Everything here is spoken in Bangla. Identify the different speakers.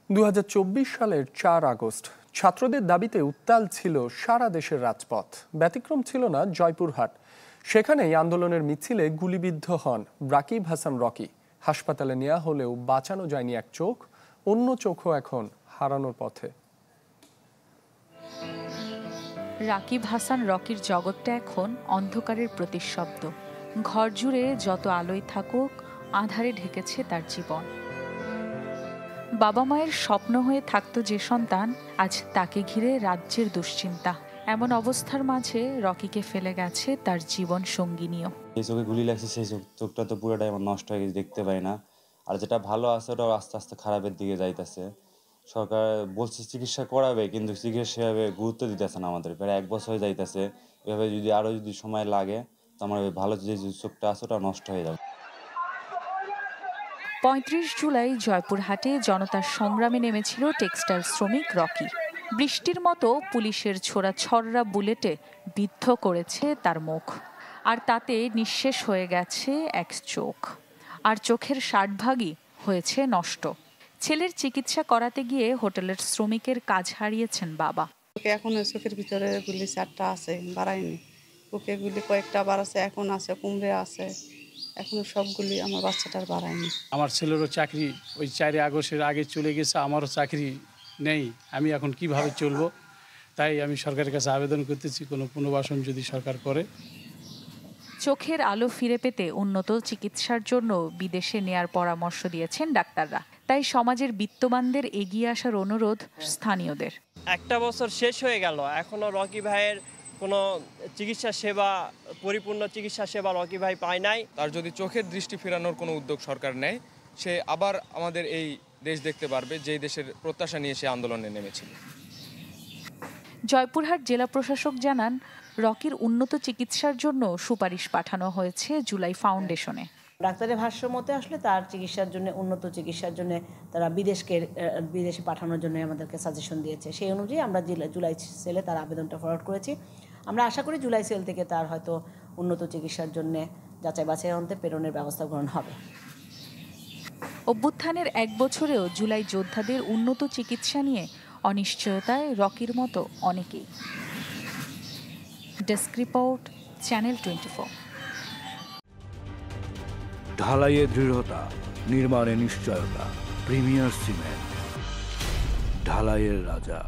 Speaker 1: 2024 সালের 4 আগস্ট ছাত্রদের দাবিতে উত্তাল ছিল সারা দেশের রাজপথ। ব্যতিক্রম ছিল না জয়পুরহাট। সেখানেই আন্দোলনের মিছিলে গুলিবিদ্ধ হন রাকিব হাসান রকি। হাসপাতালে নেওয়া হলেও বাঁচানো যায়নি এক চোখ, অন্য চোখও এখন হারানোর পথে।
Speaker 2: রাকিব হাসান রকির জগৎটা এখন অন্ধকারের প্রতিশব্দ। ঘর জুড়ে যত আলোয় থাকুক, আঁধারে ঢেকেছে তার জীবন। বাবা মায়ের স্বপ্ন হয়ে থাকতো যে সন্তান, আজ তাকে ঘিরে রাজ্যের দুশ্চিন্তা। এমন অবস্থার মাঝে রকিকে ফেলে গেছে তার জীবন সঙ্গিনীও।
Speaker 3: এই চোখে গুলি লাগছে, সেই চোখটা তো পুরোটাই আমার নষ্ট হয়ে গেছে, দেখতে পাই না। আর যেটা ভালো আছে ওটাও আস্তে আস্তে খারাপের দিকে যাইতেছে। সরকার বলছে চিকিৎসা করাবে, কিন্তু চিকিৎসা সেভাবে গুরুত্ব দিতেছে না আমাদের। প্রায় 1 বছর হয়ে যাইতেছে। এভাবে যদি আরও সময় লাগে তো আমার ভালো যে চোখটা আছে ওটা নষ্ট হয়ে যাবে।
Speaker 2: 35 জুলাই জয়পুরহাটে জনতার সংগ্রামে নেমেছিল টেক্সটাইল শ্রমিক রকি। বৃষ্টির মতো পুলিশের ছোড়া ছররা বুলেটে বিদ্ধ করেছে তার মুখ, আর তাতে নিঃশেষ হয়ে গেছে এক চোখ। আর চোখের 60 ভাগই হয়েছে নষ্ট। ছেলের চিকিৎসা করাতে গিয়ে হোটেলের শ্রমিকের কাজ হারিয়েছেন বাবা।
Speaker 4: এখন চোখের ভিতরে গুলি 4টা আছে, বাড়ায়নি। বুকে গুলি কয়েকটা বাড়াছে, এখন আছে, কুমড়ে আছে, এখনো সবগুলি আমার বাচ্চাটার বাড়ায়নি।
Speaker 5: আমার ছেলেরও চাকরি ওই 4 আগস্টের আগে চলে গেছে, আমারও চাকরি নেই। আমি এখন কিভাবে চলবো? তাই আমি সরকারের কাছে আবেদন করতেছি কোনো পুনর্বাসন যদি সরকার করে।
Speaker 2: চোখের আলো ফিরে পেতে উন্নত চিকিৎসার জন্য বিদেশে নেয়ার পরামর্শ দিয়েছেন ডাক্তাররা। তাই সমাজের বিত্তবানদের এগিয়ে আসার অনুরোধ স্থানীয়দের।
Speaker 6: 1 বছর শেষ হয়ে গেল, এখনো রকি ভাইয়ের কোনো চিকিৎসা সেবা, পরিপূর্ণ চিকিৎসা সেবা রকি ভাই পায় নাই।
Speaker 7: তার যদি চোখের দৃষ্টি ফেরানোর কোনো উদ্যোগ সরকার নেয়, সে আবার আমাদের এই দেশ দেখতে পারবে, যেই দেশের প্রত্যাশা নিয়ে সে আন্দোলনে নেমেছিল।
Speaker 2: জয়পুরহাট জেলা প্রশাসক জানান, রকির উন্নত চিকিৎসার জন্য সুপারিশ পাঠানো হয়েছে জুলাই ফাউন্ডেশনে।
Speaker 8: ডাক্তারের ভাষ্য মতে আসলে তার চিকিৎসার জন্য, উন্নত চিকিৎসার জন্য তারা বিদেশে পাঠানোর জন্য আমাদেরকে সাজেশন দিয়েছে। সেই অনুযায়ী আমরা জুলাই সেলে তার আবেদনটা ফরওয়ার্ড করেছি। আমরা আশা করি জুলাই সেল থেকে তার হয়তো উন্নত চিকিৎসার জন্য যাচাই বাছাই অন্তে প্রেরণের ব্যবস্থা গ্রহণ হবে।
Speaker 2: অভ্যুত্থানের 1 বছরেও জুলাই যোদ্ধাদের উন্নত চিকিৎসা নিয়ে অনিশ্চয়তায় রকির মতো অনেকেই। Desk report, channel 24।
Speaker 9: ঢালাইয়ে দৃঢ়তা, নির্মাণে নিশ্চয়তা, প্রিমিয়ার সিমেন্ট, ঢালাইয়ের রাজা।